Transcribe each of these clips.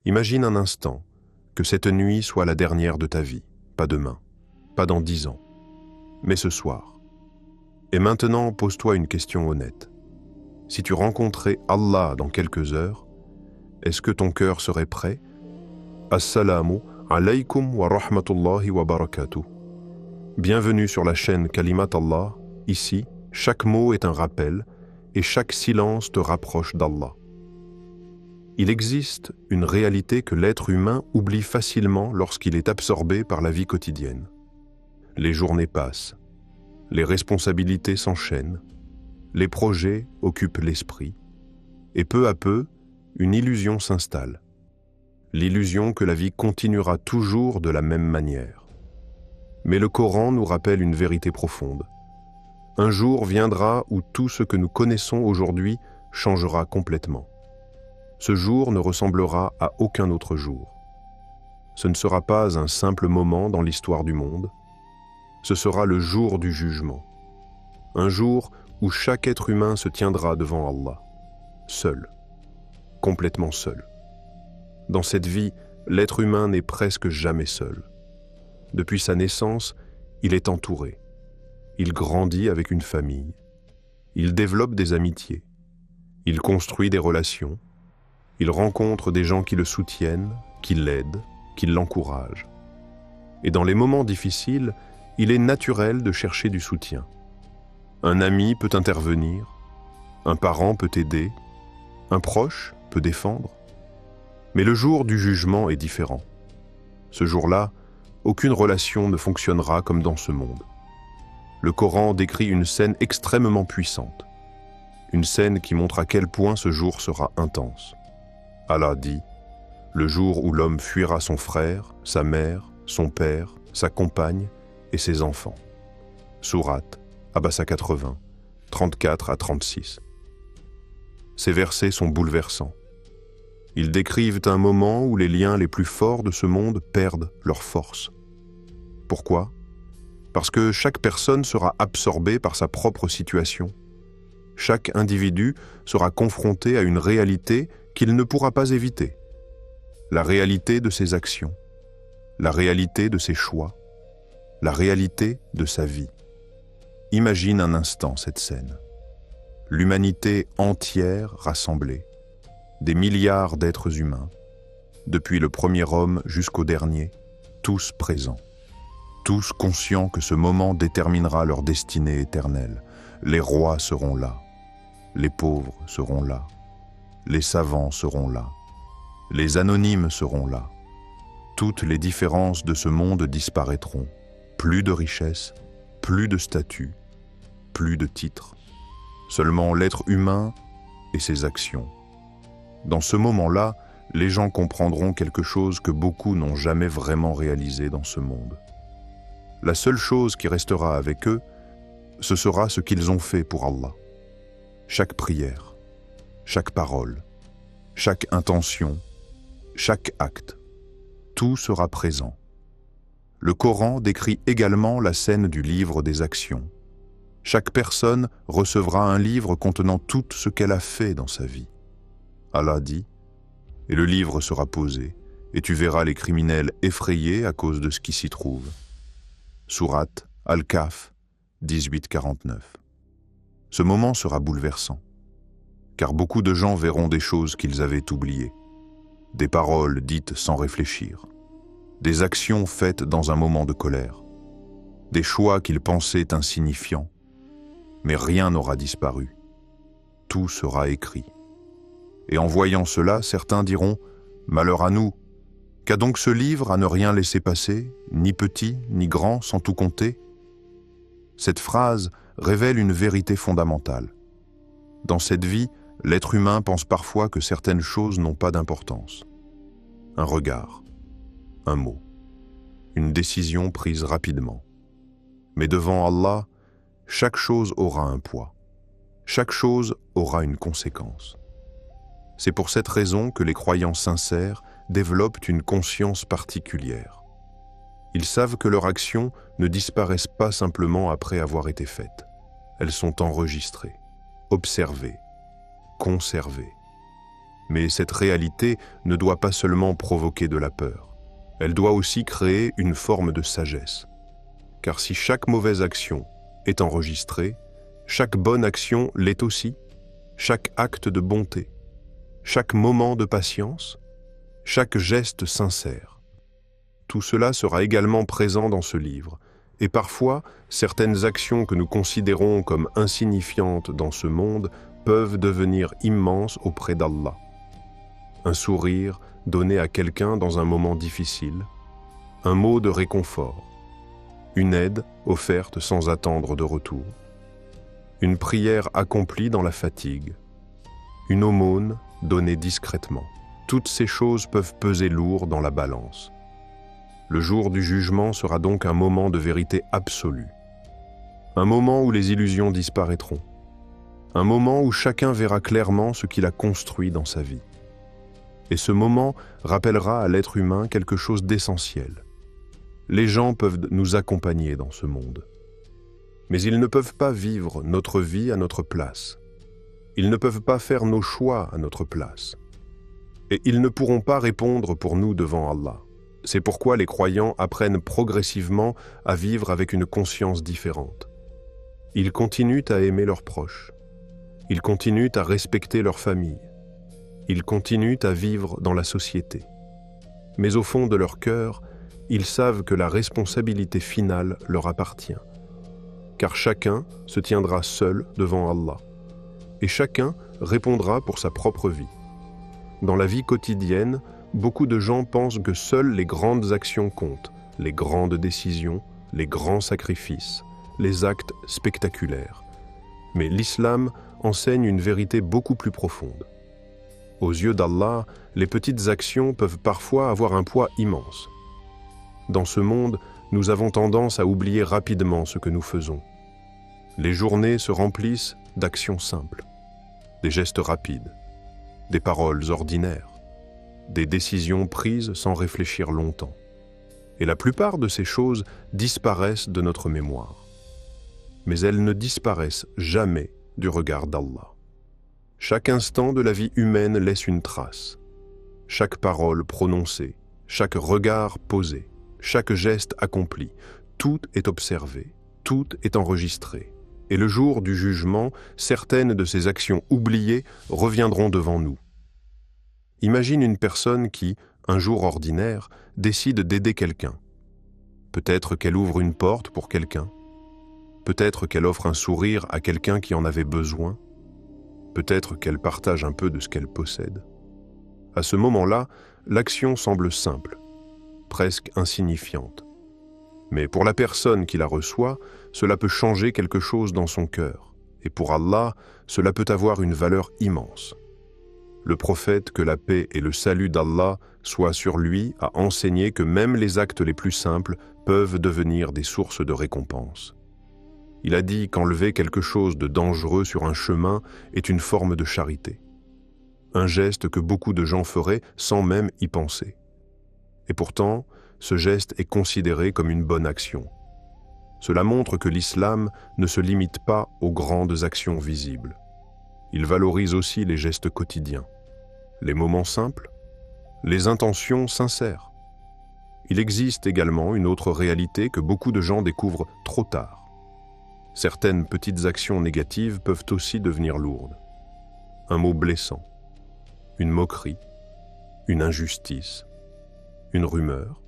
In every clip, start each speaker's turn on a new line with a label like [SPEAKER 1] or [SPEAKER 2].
[SPEAKER 1] Imagine un instant que cette nuit soit la dernière de ta vie, pas demain, pas dans 10 ans, mais ce soir. Et maintenant, pose-toi une question honnête. Si tu rencontrais Allah dans quelques heures, est-ce que ton cœur serait prêt? Assalamu alaykum wa rahmatullahi wa barakatuh. Bienvenue sur la chaîne Kalimat Allah. Ici, chaque mot est un rappel et chaque silence te rapproche d'Allah. Il existe une réalité que l'être humain oublie facilement lorsqu'il est absorbé par la vie quotidienne. Les journées passent, les responsabilités s'enchaînent, les projets occupent l'esprit, et peu à peu, une illusion s'installe. L'illusion que la vie continuera toujours de la même manière. Mais le Coran nous rappelle une vérité profonde. Un jour viendra où tout ce que nous connaissons aujourd'hui changera complètement. Ce jour ne ressemblera à aucun autre jour. Ce ne sera pas un simple moment dans l'histoire du monde. Ce sera le jour du jugement. Un jour où chaque être humain se tiendra devant Allah, seul, complètement seul. Dans cette vie, l'être humain n'est presque jamais seul. Depuis sa naissance, il est entouré. Il grandit avec une famille. Il développe des amitiés. Il construit des relations. Il rencontre des gens qui le soutiennent, qui l'aident, qui l'encouragent. Et dans les moments difficiles, il est naturel de chercher du soutien. Un ami peut intervenir, un parent peut aider, un proche peut défendre. Mais le jour du jugement est différent. Ce jour-là, aucune relation ne fonctionnera comme dans ce monde. Le Coran décrit une scène extrêmement puissante. Une scène qui montre à quel point ce jour sera intense. Allah dit, le jour où l'homme fuira son frère, sa mère, son père, sa compagne et ses enfants. Sourate, Abasa 80, 34 à 36. Ces versets sont bouleversants. Ils décrivent un moment où les liens les plus forts de ce monde perdent leur force. Pourquoi? Parce que chaque personne sera absorbée par sa propre situation. Chaque individu sera confronté à une réalité qu'il ne pourra pas éviter. La réalité de ses actions, la réalité de ses choix, la réalité de sa vie. Imagine un instant cette scène. L'humanité entière rassemblée, des milliards d'êtres humains, depuis le premier homme jusqu'au dernier, tous présents, tous conscients que ce moment déterminera leur destinée éternelle. Les rois seront là, les pauvres seront là, les savants seront là, les anonymes seront là. Toutes les différences de ce monde disparaîtront. Plus de richesse, plus de statut, plus de titres. Seulement l'être humain et ses actions. Dans ce moment-là, les gens comprendront quelque chose que beaucoup n'ont jamais vraiment réalisé dans ce monde. La seule chose qui restera avec eux, ce sera ce qu'ils ont fait pour Allah. Chaque prière, chaque parole, chaque intention, chaque acte, tout sera présent. Le Coran décrit également la scène du livre des actions. Chaque personne recevra un livre contenant tout ce qu'elle a fait dans sa vie. Allah dit, et le livre sera posé, et tu verras les criminels effrayés à cause de ce qui s'y trouve. Sourate Al-Kahf 18-49. Ce moment sera bouleversant, car beaucoup de gens verront des choses qu'ils avaient oubliées, des paroles dites sans réfléchir, des actions faites dans un moment de colère, des choix qu'ils pensaient insignifiants, mais rien n'aura disparu. Tout sera écrit. Et en voyant cela, certains diront « Malheur à nous ! Qu'a donc ce livre à ne rien laisser passer, ni petit, ni grand, sans tout compter ?» Cette phrase révèle une vérité fondamentale. Dans cette vie, l'être humain pense parfois que certaines choses n'ont pas d'importance. Un regard, un mot, une décision prise rapidement. Mais devant Allah, chaque chose aura un poids. Chaque chose aura une conséquence. C'est pour cette raison que les croyants sincères développent une conscience particulière. Ils savent que leurs actions ne disparaissent pas simplement après avoir été faites. Elles sont enregistrées, observées, conservées. Mais cette réalité ne doit pas seulement provoquer de la peur. Elle doit aussi créer une forme de sagesse. Car si chaque mauvaise action est enregistrée, chaque bonne action l'est aussi, chaque acte de bonté, chaque moment de patience, chaque geste sincère. Tout cela sera également présent dans ce livre, et parfois, certaines actions que nous considérons comme insignifiantes dans ce monde peuvent devenir immenses auprès d'Allah. Un sourire donné à quelqu'un dans un moment difficile, un mot de réconfort, une aide offerte sans attendre de retour, une prière accomplie dans la fatigue, une aumône donnée discrètement. Toutes ces choses peuvent peser lourd dans la balance. Le jour du jugement sera donc un moment de vérité absolue. Un moment où les illusions disparaîtront. Un moment où chacun verra clairement ce qu'il a construit dans sa vie. Et ce moment rappellera à l'être humain quelque chose d'essentiel. Les gens peuvent nous accompagner dans ce monde. Mais ils ne peuvent pas vivre notre vie à notre place. Ils ne peuvent pas faire nos choix à notre place. Et ils ne pourront pas répondre pour nous devant Allah. C'est pourquoi les croyants apprennent progressivement à vivre avec une conscience différente. Ils continuent à aimer leurs proches. Ils continuent à respecter leur famille. Ils continuent à vivre dans la société. Mais au fond de leur cœur, ils savent que la responsabilité finale leur appartient. Car chacun se tiendra seul devant Allah. Et chacun répondra pour sa propre vie. Dans la vie quotidienne, beaucoup de gens pensent que seules les grandes actions comptent, les grandes décisions, les grands sacrifices, les actes spectaculaires. Mais l'islam enseigne une vérité beaucoup plus profonde. Aux yeux d'Allah, les petites actions peuvent parfois avoir un poids immense. Dans ce monde, nous avons tendance à oublier rapidement ce que nous faisons. Les journées se remplissent d'actions simples, des gestes rapides, des paroles ordinaires, des décisions prises sans réfléchir longtemps. Et la plupart de ces choses disparaissent de notre mémoire. Mais elles ne disparaissent jamais du regard d'Allah. Chaque instant de la vie humaine laisse une trace. Chaque parole prononcée, chaque regard posé, chaque geste accompli, tout est observé, tout est enregistré. Et le jour du jugement, certaines de ces actions oubliées reviendront devant nous. Imagine une personne qui, un jour ordinaire, décide d'aider quelqu'un. Peut-être qu'elle ouvre une porte pour quelqu'un. Peut-être qu'elle offre un sourire à quelqu'un qui en avait besoin. Peut-être qu'elle partage un peu de ce qu'elle possède. À ce moment-là, l'action semble simple, presque insignifiante. Mais pour la personne qui la reçoit, cela peut changer quelque chose dans son cœur. Et pour Allah, cela peut avoir une valeur immense. Le prophète, que la paix et le salut d'Allah soient sur lui, a enseigné que même les actes les plus simples peuvent devenir des sources de récompense. Il a dit qu'enlever quelque chose de dangereux sur un chemin est une forme de charité. Un geste que beaucoup de gens feraient sans même y penser. Et pourtant, ce geste est considéré comme une bonne action. Cela montre que l'islam ne se limite pas aux grandes actions visibles. Il valorise aussi les gestes quotidiens, les moments simples, les intentions sincères. Il existe également une autre réalité que beaucoup de gens découvrent trop tard. Certaines petites actions négatives peuvent aussi devenir lourdes. Un mot blessant, une moquerie, une injustice, une rumeur.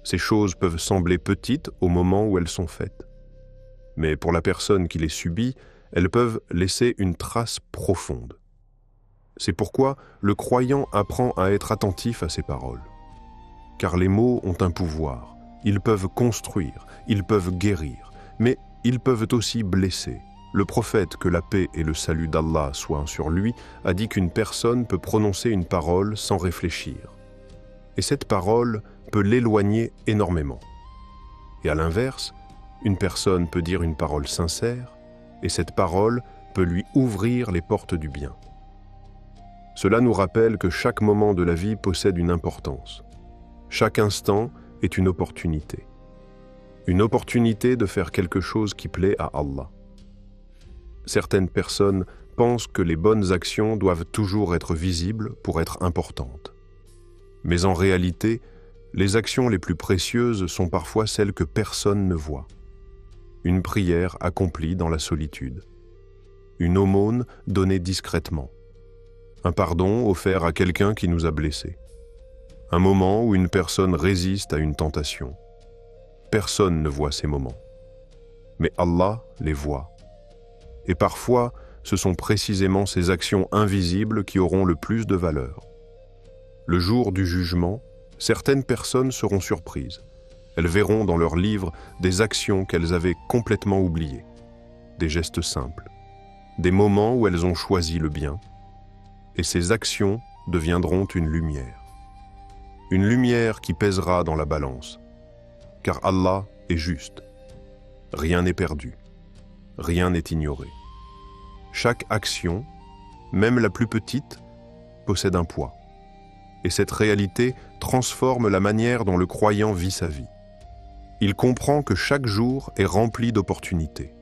[SPEAKER 1] Ces choses peuvent sembler petites au moment où elles sont faites. Mais pour la personne qui les subit, elles peuvent laisser une trace profonde. C'est pourquoi le croyant apprend à être attentif à ses paroles. Car les mots ont un pouvoir, ils peuvent construire, ils peuvent guérir, mais ils peuvent aussi blesser. Le prophète, que la paix et le salut d'Allah soient sur lui, a dit qu'une personne peut prononcer une parole sans réfléchir. Et cette parole peut l'éloigner énormément. Et à l'inverse, une personne peut dire une parole sincère, et cette parole peut lui ouvrir les portes du bien. Cela nous rappelle que chaque moment de la vie possède une importance. Chaque instant est une opportunité. Une opportunité de faire quelque chose qui plaît à Allah. Certaines personnes pensent que les bonnes actions doivent toujours être visibles pour être importantes. Mais en réalité, les actions les plus précieuses sont parfois celles que personne ne voit. Une prière accomplie dans la solitude. Une aumône donnée discrètement. Un pardon offert à quelqu'un qui nous a blessés. Un moment où une personne résiste à une tentation. Personne ne voit ces moments. Mais Allah les voit. Et parfois, ce sont précisément ces actions invisibles qui auront le plus de valeur. Le jour du jugement, certaines personnes seront surprises. Elles verront dans leurs livres des actions qu'elles avaient complètement oubliées, des gestes simples, des moments où elles ont choisi le bien, et ces actions deviendront une lumière qui pèsera dans la balance, car Allah est juste. Rien n'est perdu, rien n'est ignoré. Chaque action, même la plus petite, possède un poids. Et cette réalité transforme la manière dont le croyant vit sa vie. Il comprend que chaque jour est rempli d'opportunités.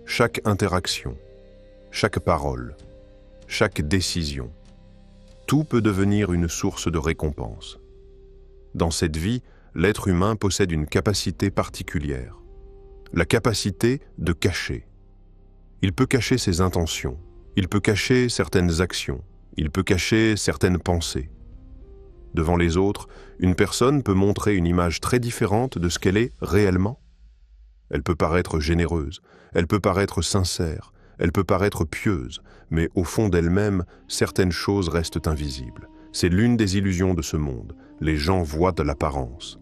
[SPEAKER 1] Chaque interaction, chaque parole, chaque décision, tout peut devenir une source de récompense. Dans cette vie, l'être humain possède une capacité particulière, la capacité de cacher. Il peut cacher ses intentions, il peut cacher certaines actions, il peut cacher certaines pensées. Devant les autres, une personne peut montrer une image très différente de ce qu'elle est réellement. Elle peut paraître généreuse, elle peut paraître sincère, elle peut paraître pieuse, mais au fond d'elle-même, certaines choses restent invisibles. C'est l'une des illusions de ce monde. Les gens voient de l'apparence,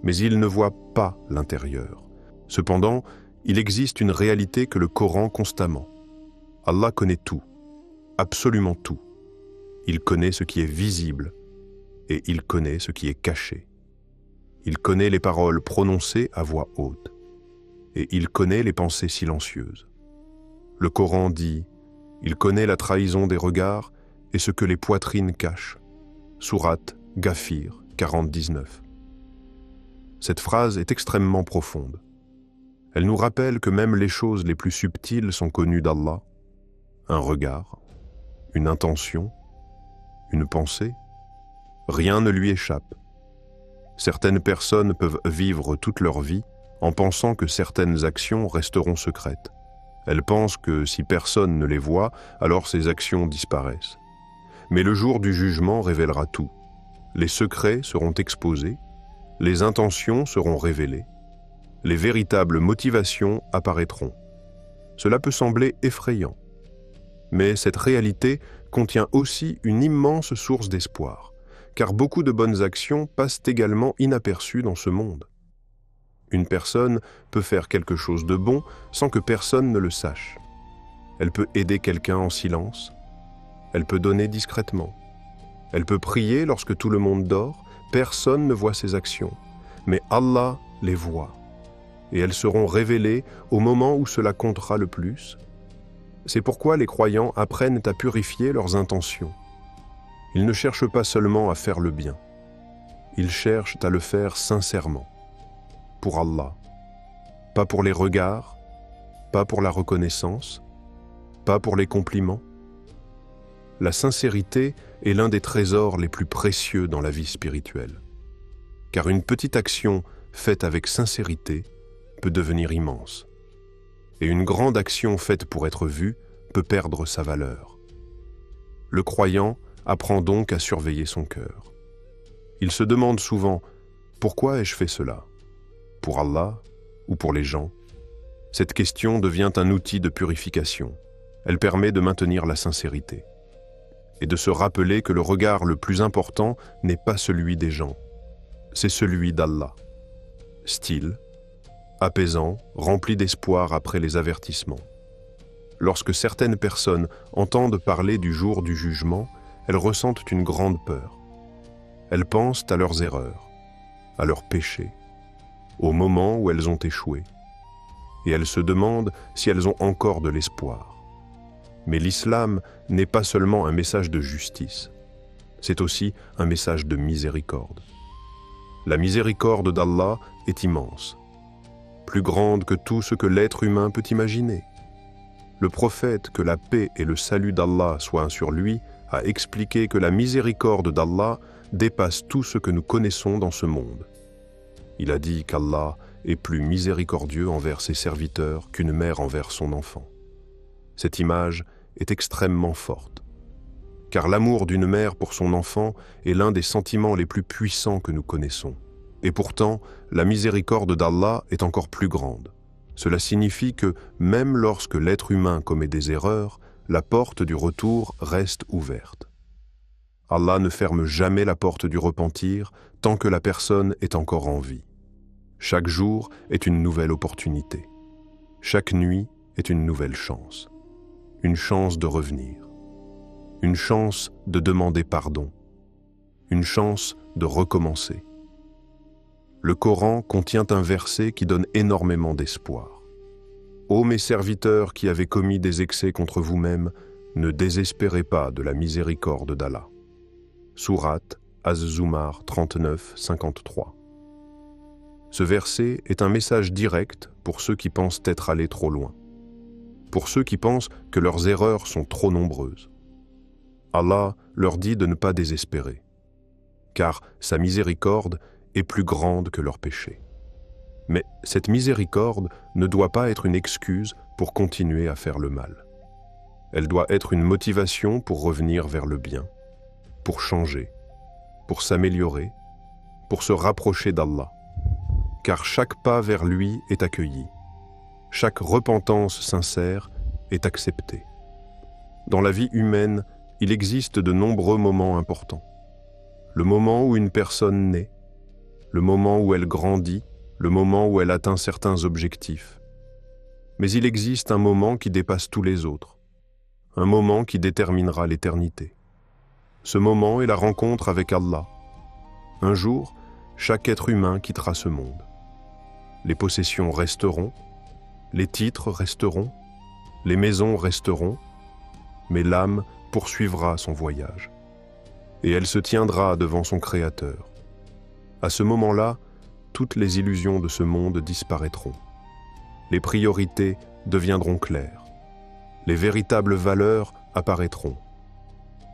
[SPEAKER 1] mais ils ne voient pas l'intérieur. Cependant, il existe une réalité que le Coran constamment. Allah connaît tout, absolument tout. Il connaît ce qui est visible et il connaît ce qui est caché. Il connaît les paroles prononcées à voix haute et il connaît les pensées silencieuses. Le Coran dit « Il connaît la trahison des regards et ce que les poitrines cachent » Sourate Ghafir 40-19. Cette phrase est extrêmement profonde. Elle nous rappelle que même les choses les plus subtiles sont connues d'Allah. Un regard, une intention, une pensée, rien ne lui échappe. Certaines personnes peuvent vivre toute leur vie en pensant que certaines actions resteront secrètes. Elles pensent que si personne ne les voit, alors ces actions disparaissent. Mais le jour du jugement révélera tout. Les secrets seront exposés, les intentions seront révélées, les véritables motivations apparaîtront. Cela peut sembler effrayant, mais cette réalité contient aussi une immense source d'espoir, car beaucoup de bonnes actions passent également inaperçues dans ce monde. Une personne peut faire quelque chose de bon sans que personne ne le sache. Elle peut aider quelqu'un en silence, elle peut donner discrètement, elle peut prier lorsque tout le monde dort, personne ne voit ses actions, mais Allah les voit. Et elles seront révélées au moment où cela comptera le plus. C'est pourquoi les croyants apprennent à purifier leurs intentions. Ils ne cherchent pas seulement à faire le bien, ils cherchent à le faire sincèrement, pour Allah, pas pour les regards, pas pour la reconnaissance, pas pour les compliments. La sincérité est l'un des trésors les plus précieux dans la vie spirituelle, car une petite action faite avec sincérité peut devenir immense. Et une grande action faite pour être vue peut perdre sa valeur. Le croyant apprend donc à surveiller son cœur. Il se demande souvent « Pourquoi ai-je fait cela ? Pour Allah ou pour les gens ?» Cette question devient un outil de purification. Elle permet de maintenir la sincérité et de se rappeler que le regard le plus important n'est pas celui des gens, c'est celui d'Allah. Style, apaisant, rempli d'espoir après les avertissements. Lorsque certaines personnes entendent parler du jour du jugement, elles ressentent une grande peur. Elles pensent à leurs erreurs, à leurs péchés, au moment où elles ont échoué. Et elles se demandent si elles ont encore de l'espoir. Mais l'islam n'est pas seulement un message de justice, c'est aussi un message de miséricorde. La miséricorde d'Allah est immense, plus grande que tout ce que l'être humain peut imaginer. Le prophète, que la paix et le salut d'Allah soient sur lui, a expliqué que la miséricorde d'Allah dépasse tout ce que nous connaissons dans ce monde. Il a dit qu'Allah est plus miséricordieux envers ses serviteurs qu'une mère envers son enfant. Cette image est extrêmement forte, car l'amour d'une mère pour son enfant est l'un des sentiments les plus puissants que nous connaissons. Et pourtant, la miséricorde d'Allah est encore plus grande. Cela signifie que, même lorsque l'être humain commet des erreurs, la porte du retour reste ouverte. Allah ne ferme jamais la porte du repentir tant que la personne est encore en vie. Chaque jour est une nouvelle opportunité. Chaque nuit est une nouvelle chance. Une chance de revenir. Une chance de demander pardon. Une chance de recommencer. Le Coran contient un verset qui donne énormément d'espoir. « Ô mes serviteurs qui avez commis des excès contre vous-mêmes, ne désespérez pas de la miséricorde d'Allah. » Sourate Az-Zumar 39-53. Ce verset est un message direct pour ceux qui pensent être allés trop loin, pour ceux qui pensent que leurs erreurs sont trop nombreuses. Allah leur dit de ne pas désespérer, car sa miséricorde est plus grande que leurs péchés. Mais cette miséricorde ne doit pas être une excuse pour continuer à faire le mal. Elle doit être une motivation pour revenir vers le bien, pour changer, pour s'améliorer, pour se rapprocher d'Allah. Car chaque pas vers lui est accueilli. Chaque repentance sincère est acceptée. Dans la vie humaine, il existe de nombreux moments importants. Le moment où une personne naît, le moment où elle grandit, le moment où elle atteint certains objectifs. Mais il existe un moment qui dépasse tous les autres, un moment qui déterminera l'éternité. Ce moment est la rencontre avec Allah. Un jour, chaque être humain quittera ce monde. Les possessions resteront, les titres resteront, les maisons resteront, mais l'âme poursuivra son voyage. Et elle se tiendra devant son Créateur. À ce moment-là, toutes les illusions de ce monde disparaîtront. Les priorités deviendront claires. Les véritables valeurs apparaîtront.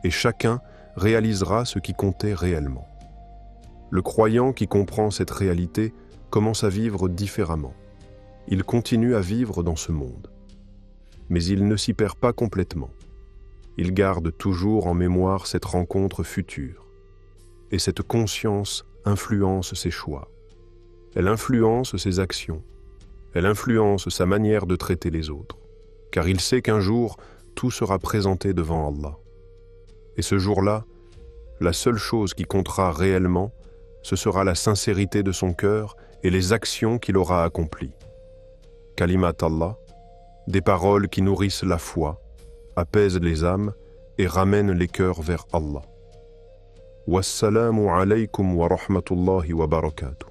[SPEAKER 1] Et chacun réalisera ce qui comptait réellement. Le croyant qui comprend cette réalité commence à vivre différemment. Il continue à vivre dans ce monde. Mais il ne s'y perd pas complètement. Il garde toujours en mémoire cette rencontre future. Et cette conscience influence ses choix. Elle influence ses actions. Elle influence sa manière de traiter les autres. Car il sait qu'un jour, tout sera présenté devant Allah. Et ce jour-là, la seule chose qui comptera réellement, ce sera la sincérité de son cœur et les actions qu'il aura accomplies. Kalimat Allah, des paroles qui nourrissent la foi, apaisent les âmes et ramènent les cœurs vers Allah. Wassalamu alaykum wa rahmatullahi wa barakatuh.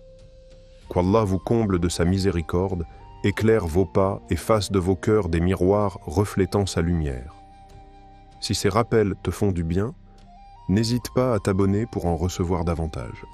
[SPEAKER 1] Qu'Allah vous comble de sa miséricorde, éclaire vos pas et fasse de vos cœurs des miroirs reflétant sa lumière. Si ces rappels te font du bien, n'hésite pas à t'abonner pour en recevoir davantage.